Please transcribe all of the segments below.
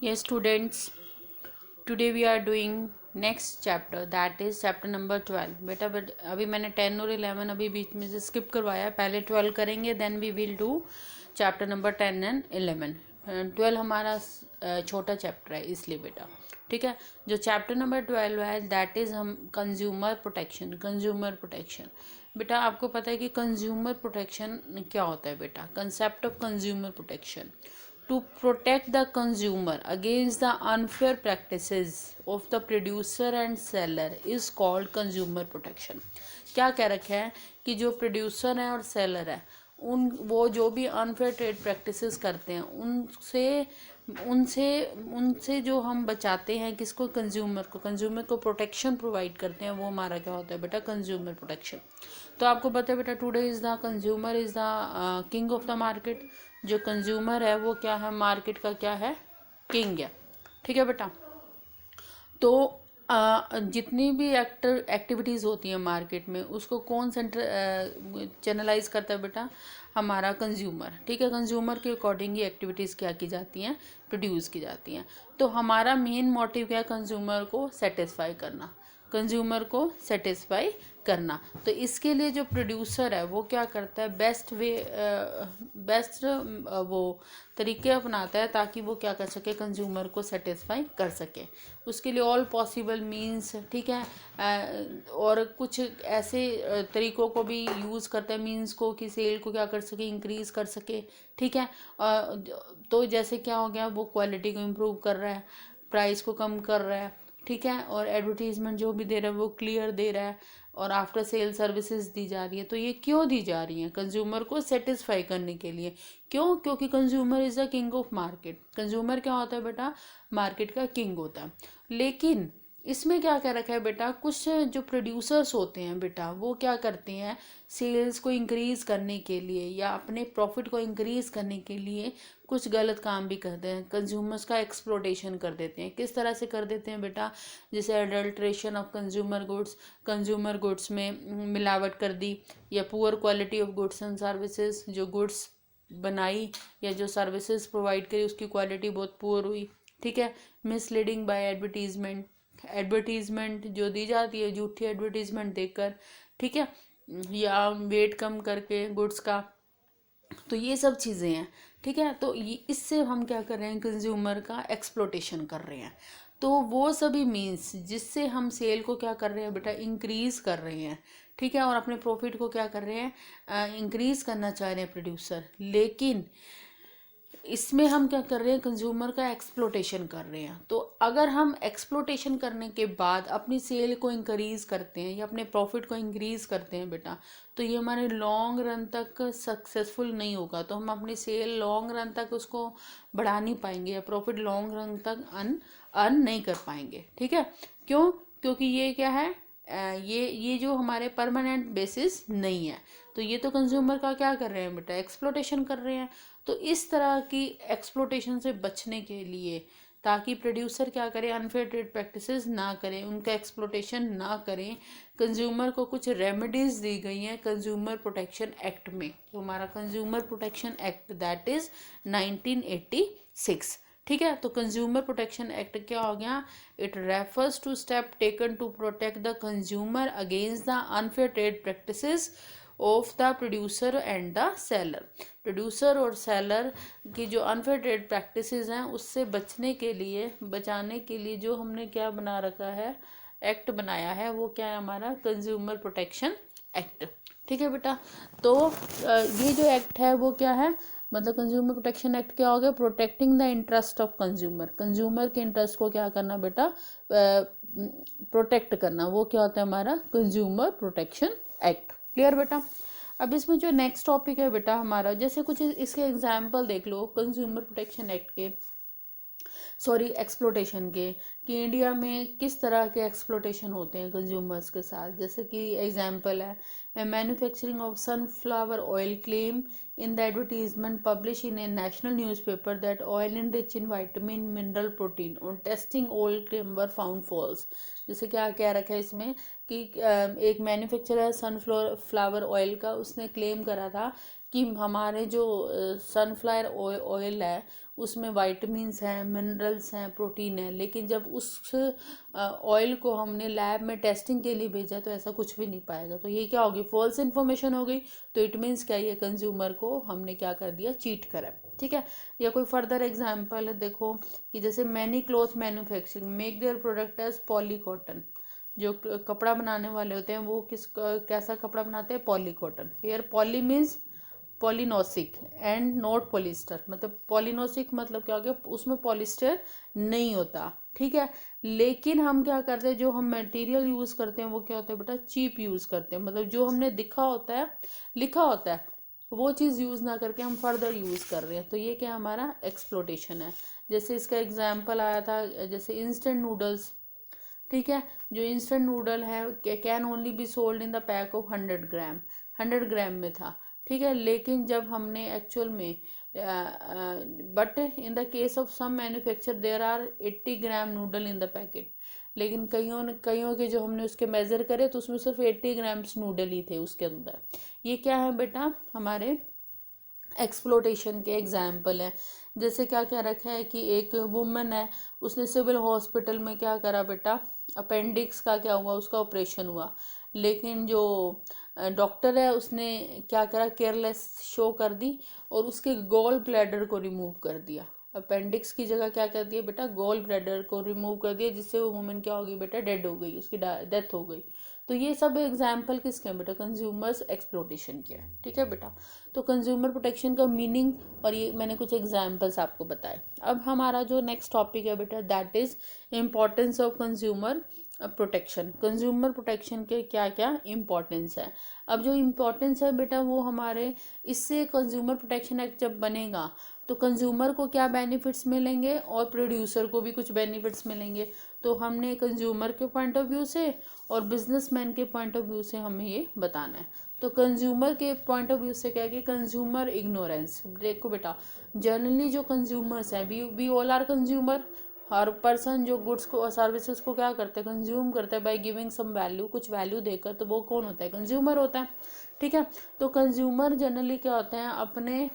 Yes, students, today we are doing next chapter, that is chapter number 12. बेटा but अभी मैंने 10 और 11 अभी बीच में से स्किप करवाया है. पहले 12 करेंगे, then we will do chapter number 10 and 11. 12 हमारा छोटा चैप्टर है, इसलिए बेटा ठीक है. जो चैप्टर नंबर 12 है दैट इज़ हम कंज्यूमर प्रोटेक्शन. कंज्यूमर प्रोटेक्शन बेटा आपको पता है कि कंज्यूमर प्रोटेक्शन क्या होता है बेटा. Concept of consumer protection: to protect the consumer against the unfair practices of the producer and seller is called consumer protection. क्या कह रखा है कि जो प्रोड्यूसर है और सेलर है वो जो भी अनफेयर ट्रेड प्रैक्टिसेस करते हैं उनसे उनसे उनसे जो हम बचाते हैं किसको, कंज्यूमर को प्रोटेक्शन प्रोवाइड करते हैं, वो हमारा क्या होता है बेटा, कंज्यूमर प्रोटेक्शन. तो आपको पता है बेटा today is the consumer is the king of the market. जो कंज्यूमर है वो क्या है, मार्केट का क्या है, किंग है. ठीक है बेटा. तो जितनी भी एक्टिविटीज़ होती हैं मार्केट में उसको कौन चैनलाइज करता है बेटा, हमारा कंज्यूमर. ठीक है, कंज्यूमर के अकॉर्डिंग ही एक्टिविटीज़ क्या की जाती हैं, प्रोड्यूस की जाती हैं. तो हमारा मेन मोटिव क्या है, कंज्यूमर को सेटिस्फाई करना, कंज्यूमर को सेटिस्फाई करना. तो इसके लिए जो प्रोड्यूसर है वो क्या करता है, बेस्ट वो तरीके अपनाता है ताकि वो क्या कर सके, कंज्यूमर को सेटिस्फाई कर सके. उसके लिए ऑल पॉसिबल मीन्स, ठीक है, और कुछ ऐसे तरीकों को भी यूज़ करता है मीन्स को कि सेल को क्या कर सके, इंक्रीज़ कर सके. ठीक है. तो जैसे क्या हो गया, वो क्वालिटी को इम्प्रूव कर रहा है, प्राइस को कम कर रहा है. ठीक है. और एडवर्टीजमेंट जो भी दे रहा है वो क्लियर दे रहा है, और आफ्टर सेल सर्विसेज दी जा रही है. तो ये क्यों दी जा रही हैं, कंज्यूमर को सेटिस्फाई करने के लिए. क्यों? क्योंकि consumer is the king of market. Consumer क्या होता है बेटा, मार्केट का किंग होता है. लेकिन इसमें क्या कह रखा है बेटा, कुछ जो प्रोड्यूसर्स होते हैं बेटा वो क्या करते हैं, सेल्स को इंक्रीज़ करने के लिए या अपने प्रॉफिट को इंक्रीज़ करने के लिए कुछ गलत काम भी करते हैं, कंज्यूमर्स का एक्सप्लोटेशन कर देते हैं. किस तरह से कर देते हैं बेटा, जैसे अडल्ट्रेशन ऑफ कंज्यूमर गुड्स में मिलावट कर दी, या poor quality of goods and services, जो गुड्स बनाई या जो सर्विसेज प्रोवाइड करी उसकी क्वालिटी बहुत पुअर हुई. ठीक है. मिसलीडिंग बाय एडवर्टीजमेंट जो दी जाती है, झूठी एडवर्टीजमेंट देकर. ठीक है. या वेट कम करके गुड्स का. तो ये सब चीज़ें हैं. ठीक है. तो ये इससे हम क्या कर रहे हैं, कंज्यूमर का एक्सप्लोटेशन कर रहे हैं. तो वो सभी मीन्स जिससे हम सेल को क्या कर रहे हैं बेटा, इंक्रीज़ कर रहे हैं. ठीक है. और अपने प्रॉफिट को क्या कर रहे हैं, इंक्रीज़ करना चाह रहे हैं प्रोड्यूसर. लेकिन इसमें हम क्या कर रहे हैं, कंज्यूमर का एक्सप्लोटेशन कर रहे हैं. तो अगर हम एक्सप्लोटेशन करने के बाद अपनी सेल को इंक्रीज़ करते हैं या अपने प्रॉफिट को इंक्रीज़ करते हैं बेटा, तो ये हमारे लॉन्ग रन तक सक्सेसफुल नहीं होगा. तो हम अपनी सेल लॉन्ग रन तक उसको बढ़ा नहीं पाएंगे या प्रॉफिट लॉन्ग रन तक अर्न नहीं कर पाएंगे. ठीक है. क्यों? क्योंकि ये क्या है, ये जो हमारे परमानेंट बेसिस नहीं है. तो ये तो कंज्यूमर का क्या कर रहे हैं बेटा, एक्सप्लोटेशन कर रहे हैं. तो इस तरह की एक्सप्लोटेशन से बचने के लिए, ताकि प्रोड्यूसर क्या करें, अनफेयर ट्रेड प्रैक्टिसेस ना करें, उनका एक्सप्लोटेशन ना करें, कंज्यूमर को कुछ रेमेडीज़ दी गई हैं कंज्यूमर प्रोटेक्शन एक्ट में. तो हमारा consumer protection act that is 1986. ठीक है. तो कंज्यूमर प्रोटेक्शन एक्ट क्या हो गया, it refers to step taken to protect the consumer against the unfair trade practices of the producer and the seller. Producer और सेलर की जो अनफेयर ट्रेड प्रैक्टिसेस हैं उससे बचाने के लिए जो हमने क्या बना रखा है, एक्ट बनाया है, वो क्या है, हमारा कंज्यूमर प्रोटेक्शन एक्ट. ठीक है बेटा. तो ये जो एक्ट है वो क्या है, मतलब कंज्यूमर प्रोटेक्शन एक्ट क्या हो गया, protecting the interest of consumer के इंटरेस्ट को क्या करना बेटा, प्रोटेक्ट करना. वो क्या होता है, हमारा कंज्यूमर प्रोटेक्शन एक्ट. क्लियर बेटा. अब इसमें जो नेक्स्ट टॉपिक है बेटा हमारा, जैसे कुछ इसके एग्जाम्पल देख लो कंज्यूमर प्रोटेक्शन एक्ट के, सॉरी एक्सप्लोटेशन के, कि इंडिया में किस तरह के एक्सप्लोटेशन होते हैं कंज्यूमर्स के साथ. जैसे कि एग्जांपल है, manufacturing of sunflower oil claim in the advertisement publish in a national newspaper that oil in rich in vitamin mineral protein on testing oil claim were found false. जैसे क्या रखा है इसमें कि एक मैन्युफैक्चरर है सनफ्लावर ऑयल का, उसने क्लेम करा था कि हमारे जो सनफ्लावर ऑयल है उसमें वाइटमिन्स हैं, मिनरल्स हैं, प्रोटीन है, लेकिन जब उस ऑयल को हमने लैब में टेस्टिंग के लिए भेजा तो ऐसा कुछ भी नहीं पाएगा। तो ये क्या होगी, फॉल्स इन्फॉर्मेशन हो गई। तो इट मीन्स क्या, ये कंज्यूमर को हमने क्या कर दिया, चीट करा। ठीक है। या कोई फर्दर एग्जाम्पल है, देखो कि जैसे many cloth manufacturing make their product as poly cotton. जो कपड़ा बनाने वाले होते हैं वो कैसा कपड़ा बनाते हैं, poly cotton. Here poly means polynosic and not polyester, मतलब पॉलिनोसिक मतलब क्या हो गया, उसमें पॉलिस्टर नहीं होता। ठीक है। लेकिन हम क्या करते हैं, जो हम मटेरियल यूज़ करते हैं वो क्या होता है बेटा, चीप यूज़ करते हैं। मतलब जो हमने दिखा होता है, लिखा होता है, वो चीज़ यूज़ ना करके हम फर्दर यूज़ कर रहे हैं। तो ये क्या हमारा एक्सप्लोटेशन है। जैसे इसका एग्जाम्पल आया था, जैसे इंस्टेंट नूडल्स। ठीक है। जो इंस्टेंट नूडल है can only be sold in the pack of 100 gram, 100 gram में था। ठीक है। लेकिन जब हमने एक्चुअल में but in the case of some manufacture there are 80 gram noodle in the packet. लेकिन कईयों के जो हमने उसके मेज़र करे तो उसमें सिर्फ 80 ग्राम्स नूडल ही थे उसके अंदर। ये क्या है बेटा, हमारे एक्सप्लोटेशन के एग्जाम्पल है। जैसे क्या क्या रखा है कि एक वुमन है, उसने सिविल हॉस्पिटल में क्या करा बेटा, अपेंडिक्स का क्या हुआ, उसका ऑपरेशन हुआ। लेकिन जो डॉक्टर है उसने क्या करा, केयरलेस शो कर दी और उसके गॉल ब्लैडर को रिमूव कर दिया। अपेंडिक्स की जगह क्या कर दिया बेटा, गॉल ब्लैडर को रिमूव कर दिया, जिससे वो वुमेन क्या होगी बेटा, डेड हो गई, उसकी डेथ हो गई। तो ये सब एग्जाम्पल किसके हैं बेटा, कंज्यूमर्स एक्सप्लोटेशन के है। ठीक है बेटा। तो कंज्यूमर प्रोटेक्शन का मीनिंग और ये मैंने कुछ एग्जाम्पल्स आपको बताए। अब हमारा जो नेक्स्ट टॉपिक है बेटा, that is importance of consumer protection. Consumer protection के क्या क्या इम्पोर्टेंस है। अब जो इम्पोर्टेंस है बेटा वो हमारे, इससे कंज्यूमर प्रोटेक्शन एक्ट जब बनेगा तो कंज्यूमर को क्या बेनिफिट्स मिलेंगे और प्रोड्यूसर को भी कुछ बेनिफिट्स मिलेंगे। तो हमने कंज्यूमर के पॉइंट ऑफ व्यू से और बिजनेसमैन के पॉइंट ऑफ व्यू से हमें ये बताना है। तो कंज्यूमर के पॉइंट ऑफ व्यू से क्या है कि कंज्यूमर इग्नोरेंस। देखो बेटा, जनरली जो कंज्यूमर्स हैं, वी ऑल आर कंज्यूमर। हर पर्सन जो गुड्स को और सर्विसेज को क्या करते हैं, कंज्यूम करते हैं बाय गिविंग सम वैल्यू, कुछ वैल्यू देकर, तो वो कौन होता है, कंज्यूमर होता है। ठीक है। तो कंज्यूमर जनरली क्या होते हैं, अपने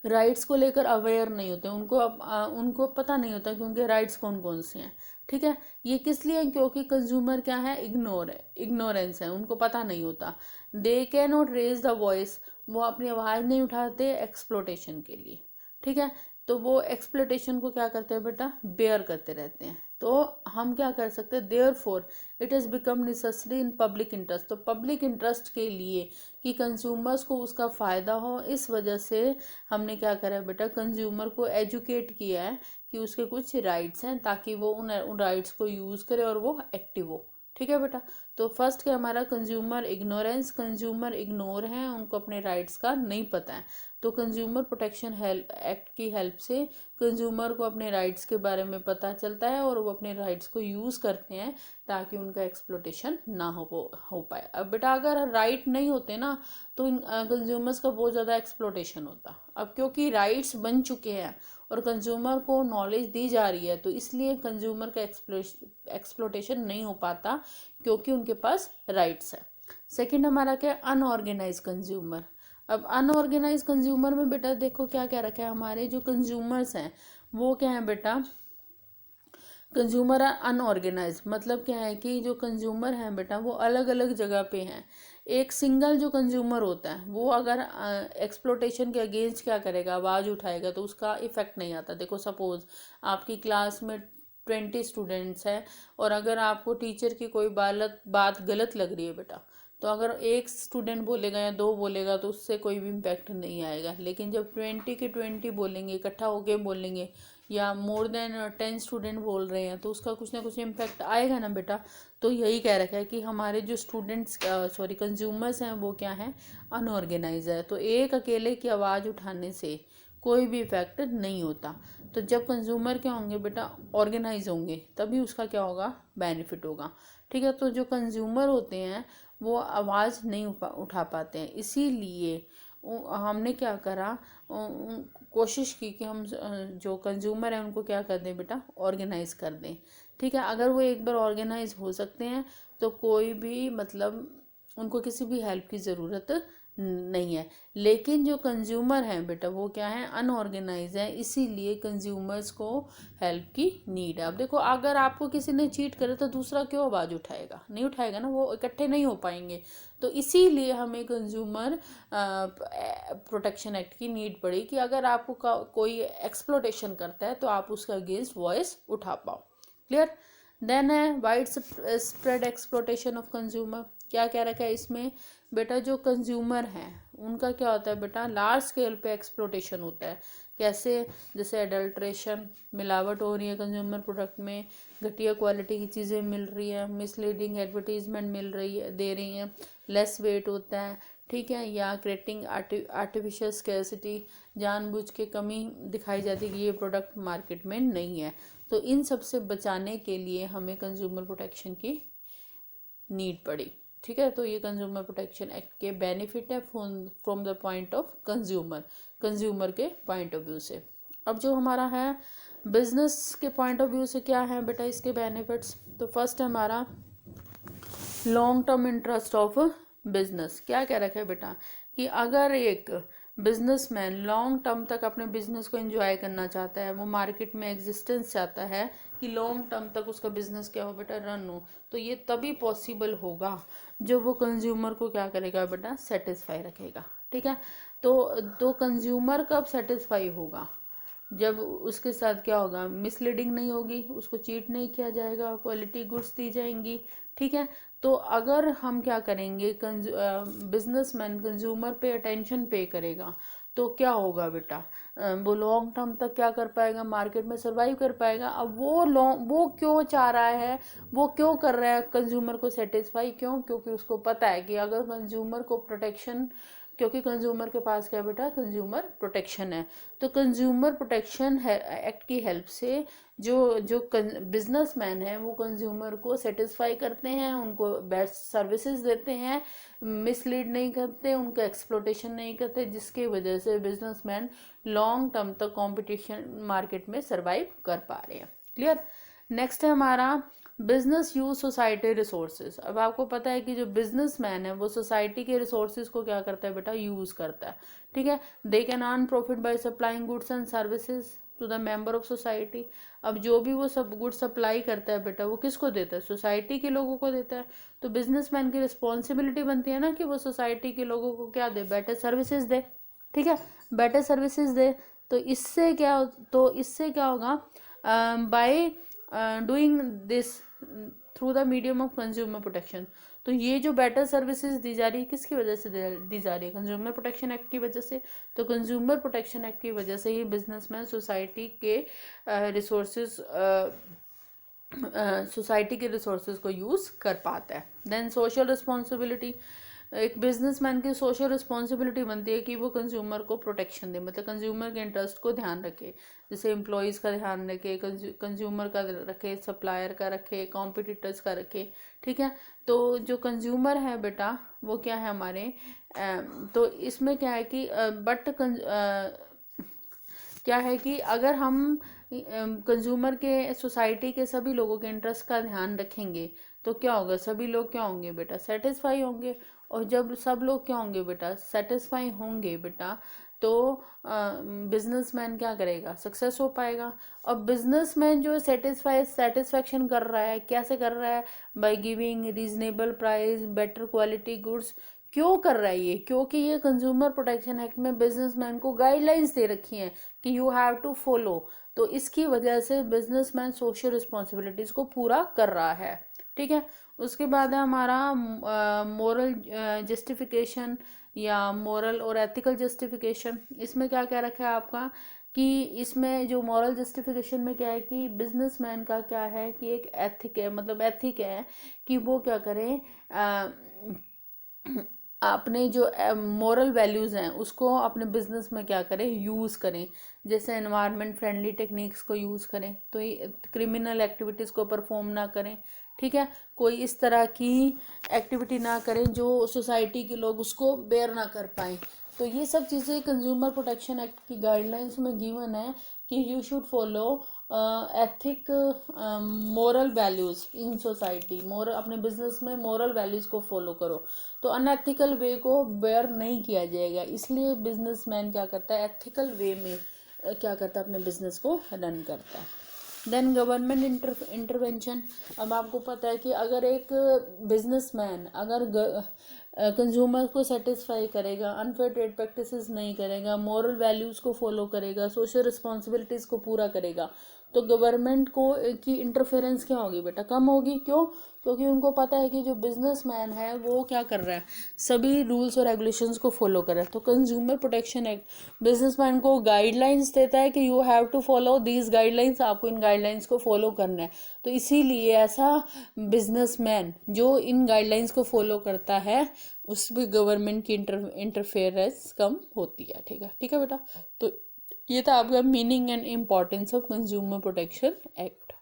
राइट्स को लेकर अवेयर नहीं होते, उनको पता नहीं होता कि उनके राइट्स कौन कौन से हैं। ठीक है। ये किस लिए, क्योंकि कंज्यूमर क्या है, इग्नोरेंस है, उनको पता नहीं होता। They can not raise the voice, वो अपनी आवाज़ नहीं उठाते एक्सप्लोटेशन के लिए। ठीक है। तो वो एक्सप्लोटेशन को क्या करते हैं बेटा, बेयर करते रहते हैं। तो हम क्या कर सकते हैं, therefore it is become necessary in public interest. तो पब्लिक इंटरेस्ट के लिए कि कंज्यूमर्स को उसका फ़ायदा हो, इस वजह से हमने क्या करा है बेटा, कंज्यूमर को एजुकेट किया है कि उसके कुछ राइट्स हैं, ताकि वो उन राइट्स को यूज़ करे और वो एक्टिव हो। ठीक है बेटा। तो फर्स्ट क्या हमारा, कंज्यूमर इग्नोरेंस, कंज्यूमर इग्नोर हैं, उनको अपने राइट्स का नहीं पता है। तो कंज्यूमर प्रोटेक्शन एक्ट की हेल्प से कंज्यूमर को अपने राइट्स के बारे में पता चलता है और वो अपने राइट्स को यूज़ करते हैं ताकि उनका एक्सप्लोटेशन ना हो पाए। अब बेटा अगर राइट नहीं होते ना तो कंज्यूमर्स का बहुत ज़्यादा एक्सप्लोटेशन होता। अब क्योंकि राइट्स बन चुके हैं और कंज्यूमर को नॉलेज दी जा रही है, तो इसलिए कंज्यूमर का एक्सप्लोटेशन नहीं हो पाता, क्योंकि उनके पास राइट्स है। सेकंड हमारा क्या, अनऑर्गेनाइज कंज्यूमर। अब अनऑर्गेनाइज कंज्यूमर में बेटा देखो क्या क्या रखा है, हमारे जो कंज्यूमर्स हैं वो क्या है बेटा, कंज्यूमर अनऑर्गेनाइज मतलब क्या है कि जो कंज्यूमर हैं बेटा वो अलग अलग जगह पे हैं। एक सिंगल जो कंज्यूमर होता है वो अगर एक्सप्लोटेशन के अगेंस्ट क्या करेगा, आवाज़ उठाएगा, तो उसका इफेक्ट नहीं आता। देखो सपोज आपकी क्लास में 20 स्टूडेंट्स हैं और अगर आपको टीचर की कोई बात गलत लग रही है बेटा, तो अगर एक स्टूडेंट बोलेगा या दो बोलेगा तो उससे कोई भी इम्पैक्ट नहीं आएगा। लेकिन जब 20 के 20 बोलेंगे, इकट्ठा होके बोलेंगे, या मोर देन 10 स्टूडेंट बोल रहे हैं, तो उसका कुछ ना कुछ इम्पैक्ट आएगा ना बेटा। तो यही कह रखा है कि हमारे जो स्टूडेंट्स कंज्यूमर्स हैं वो क्या हैं, अनऑर्गेनाइज है। तो एक अकेले की आवाज़ उठाने से कोई भी इफेक्ट नहीं होता। तो जब कंज्यूमर क्या होंगे बेटा, ऑर्गेनाइज होंगे, तभी उसका क्या होगा, बेनिफिट होगा। ठीक है। तो जो कंज्यूमर होते हैं वो आवाज़ नहीं उठा पाते हैं, इसीलिए हमने क्या करा, कोशिश की कि हम जो कंज्यूमर हैं उनको क्या कर दें बेटा, ऑर्गेनाइज कर दें। ठीक है। अगर वो एक बार ऑर्गेनाइज हो सकते हैं तो कोई भी मतलब उनको किसी भी हेल्प की ज़रूरत नहीं है। लेकिन जो कंज्यूमर हैं बेटा वो क्या है, अनऑर्गेनाइज है, इसीलिए कंज्यूमर्स को हेल्प की नीड है। अब देखो अगर आपको किसी ने चीट करे तो दूसरा क्यों आवाज़ उठाएगा, नहीं उठाएगा ना, वो इकट्ठे नहीं हो पाएंगे। तो इसीलिए हमें कंज्यूमर प्रोटेक्शन एक्ट की नीड पड़ी कि अगर आपको कोई एक्सप्लोटेशन करता है तो आप उसका अगेंस्ट वॉइस उठा पाओ। क्लियर। देन है wide spread exploitation of consumer. क्या क्या रखा है इसमें बेटा, जो कंज्यूमर हैं उनका क्या होता है बेटा, लार्ज स्केल पे एक्सप्लोटेशन होता है। कैसे, जैसे एडल्ट्रेशन, मिलावट हो रही है कंज्यूमर प्रोडक्ट में, घटिया क्वालिटी की चीज़ें मिल रही है, मिसलीडिंग एडवर्टीजमेंट मिल रही है, दे रही हैं, लेस वेट होता है, ठीक है, या क्रिएटिंग आर्टिफिशियल स्कैर्सिटी, जानबूझ के कमी दिखाई जाती है कि ये प्रोडक्ट मार्केट में नहीं है। तो इन सब से बचाने के लिए हमें कंज्यूमर प्रोटेक्शन की नीड पड़ी। ठीक है, तो ये कंज्यूमर प्रोटेक्शन एक्ट के बेनिफिट है from the point of consumer के पॉइंट ऑफ व्यू से। अब जो हमारा है बिजनेस के पॉइंट ऑफ व्यू से क्या है बेटा इसके बेनिफिट्स, तो फर्स्ट हमारा long term interest of business. क्या कह रखा है बेटा कि अगर एक बिजनेसमैन लॉन्ग टर्म तक अपने बिजनेस को एंजॉय करना चाहता है, वो मार्केट में एग्जिस्टेंस चाहता है कि लॉन्ग टर्म तक उसका बिजनेस क्या हो बेटा, रन हो, तो ये तभी पॉसिबल होगा जब वो कंज्यूमर को क्या करेगा बेटा, सेटिस्फाई रखेगा। ठीक है, तो कंज्यूमर कब सेटिस्फाई होगा, जब उसके साथ क्या होगा, मिसलीडिंग नहीं होगी, उसको चीट नहीं किया जाएगा, क्वालिटी गुड्स दी जाएंगी। ठीक है, तो अगर हम क्या करेंगे, बिजनेसमैन कंज्यूमर पे अटेंशन पे करेगा तो क्या होगा बेटा, वो लॉन्ग टर्म तक क्या कर पाएगा, मार्केट में सर्वाइव कर पाएगा। अब वो क्यों चाह रहा है, वो क्यों कर रहा है कंज्यूमर को सेटिस्फाई, क्यों, क्योंकि उसको पता है कि अगर कंज्यूमर को प्रोटेक्शन, क्योंकि कंज्यूमर के पास क्या बेटा, कंज्यूमर प्रोटेक्शन है। तो कंज्यूमर प्रोटेक्शन एक्ट की हेल्प से जो जो बिजनेसमैन है वो कंज्यूमर को सेटिस्फाई करते हैं, उनको बेस्ट सर्विसेज देते हैं, मिसलीड नहीं करते, उनका एक्सप्लोटेशन नहीं करते, जिसकी वजह से बिजनेसमैन लॉन्ग टर्म तक कंपटीशन मार्केट में सर्वाइव कर पा रहे हैं। क्लियर। नेक्स्ट है हमारा बिजनेस यूज सोसाइटी रिसोर्सेज। अब आपको पता है कि जो बिजनेसमैन है वो सोसाइटी के रिसोर्सेज को क्या करता है बेटा, यूज करता है। ठीक है, they can earn profit by supplying goods and services to the member of society. अब जो भी वो सब गुड सप्लाई करता है बेटा, वो किसको देता है, सोसाइटी के लोगों को देता है। तो बिजनेसमैन की रिस्पॉन्सिबिलिटी बनती है ना कि वो सोसाइटी के लोगों को क्या दे, बेटर सर्विसेज दे। ठीक है, बेटर सर्विसेज दे, तो इससे क्या होगा, by doing this through the medium of consumer protection. तो ये जो बेटर सर्विसेज दी जा रही है किसकी वजह से दी जा रही है, कंज्यूमर प्रोटेक्शन एक्ट की वजह से। तो कंज्यूमर प्रोटेक्शन एक्ट की वजह से ही बिजनेसमैन सोसाइटी के रिसोर्सेज को यूज कर पाता है। देन सोशल रिस्पॉन्सिबिलिटी, एक बिजनेसमैन की सोशल रिस्पॉन्सिबिलिटी बनती है कि वो कंज्यूमर को प्रोटेक्शन दे, मतलब कंज्यूमर के इंटरेस्ट को ध्यान रखे, जैसे एम्प्लॉयज़ का ध्यान रखे, कंज्यूमर का रखे, सप्लायर का रखे, कॉम्पिटिटर्स का रखे। ठीक है, तो जो कंज्यूमर है बेटा वो क्या है हमारे, तो इसमें क्या है कि क्या है कि अगर हम कंज्यूमर के, सोसाइटी के सभी लोगों के इंटरेस्ट का ध्यान रखेंगे तो क्या होगा, सभी लोग क्या होंगे बेटा, सेटिस्फाई होंगे। और जब सब लोग क्या होंगे बेटा, सेटिस्फाई होंगे बेटा, तो बिजनेसमैन क्या करेगा, सक्सेस हो पाएगा। और बिजनेसमैन जो सेटिस्फैक्शन कर रहा है, कैसे कर रहा है, by giving reasonable price, better quality goods. क्यों कर रहा है ये, क्योंकि ये कंज्यूमर प्रोटेक्शन एक्ट में बिजनेसमैन को गाइडलाइंस दे रखी हैं कि यू हैव टू फॉलो। तो इसकी वजह से बिजनेसमैन सोशल रिस्पॉन्सिबिलिटीज को पूरा कर रहा है। ठीक है, उसके बाद है हमारा मोरल जस्टिफिकेशन या मोरल और एथिकल जस्टिफिकेशन। इसमें क्या क्या रखा है आपका कि इसमें जो मॉरल जस्टिफिकेशन में क्या है कि बिजनेसमैन का क्या है कि एक एथिक है, मतलब एथिक है कि वो क्या करें, अपने जो मोरल वैल्यूज़ हैं उसको अपने बिजनेस में क्या करें, यूज़ करें। जैसे एनवायरनमेंट फ्रेंडली टेक्निक्स को यूज़ करें, तो ये क्रिमिनल एक्टिविटीज़ को परफॉर्म ना करें। ठीक है, कोई इस तरह की एक्टिविटी ना करें जो सोसाइटी के लोग उसको बेयर ना कर पाएँ। तो ये सब चीज़ें कंज्यूमर प्रोटेक्शन एक्ट की गाइडलाइंस में गिवन है कि you should follow ethic moral values in society, moral अपने बिजनेस में मोरल वैल्यूज़ को फॉलो करो, तो अनएथिकल वे को बेयर नहीं किया जाएगा। इसलिए बिजनेसमैन क्या करता है, एथिकल वे में क्या करता है, अपने बिजनेस को रन करता है। Then government intervention. अब आपको पता है कि अगर एक बिजनेसमैन अगर कंज्यूमर को सेटिस्फाई करेगा, अनफेयर ट्रेड प्रैक्टिसेस नहीं करेगा, मॉरल वैल्यूज़ को फॉलो करेगा, सोशल रिस्पॉन्सिबिलिटीज़ को पूरा करेगा, तो गवर्नमेंट को की इंटरफेरेंस क्या होगी बेटा, कम होगी। क्यों? क्योंकि उनको पता है कि जो बिजनेसमैन है वो क्या कर रहा है, सभी रूल्स और रेगुलेशंस को फॉलो कर रहा है। तो कंज्यूमर प्रोटेक्शन एक्ट बिजनेसमैन को गाइडलाइंस देता है कि you have to follow these guidelines, आपको इन गाइडलाइंस को फॉलो करना है। तो इसीलिए ऐसा बिजनेसमैन जो इन गाइडलाइंस को फॉलो करता है उसमें गवर्नमेंट की इंटरफेरेंस कम होती है। ठीक है बेटा। तो ये था आपका meaning and importance of consumer protection act.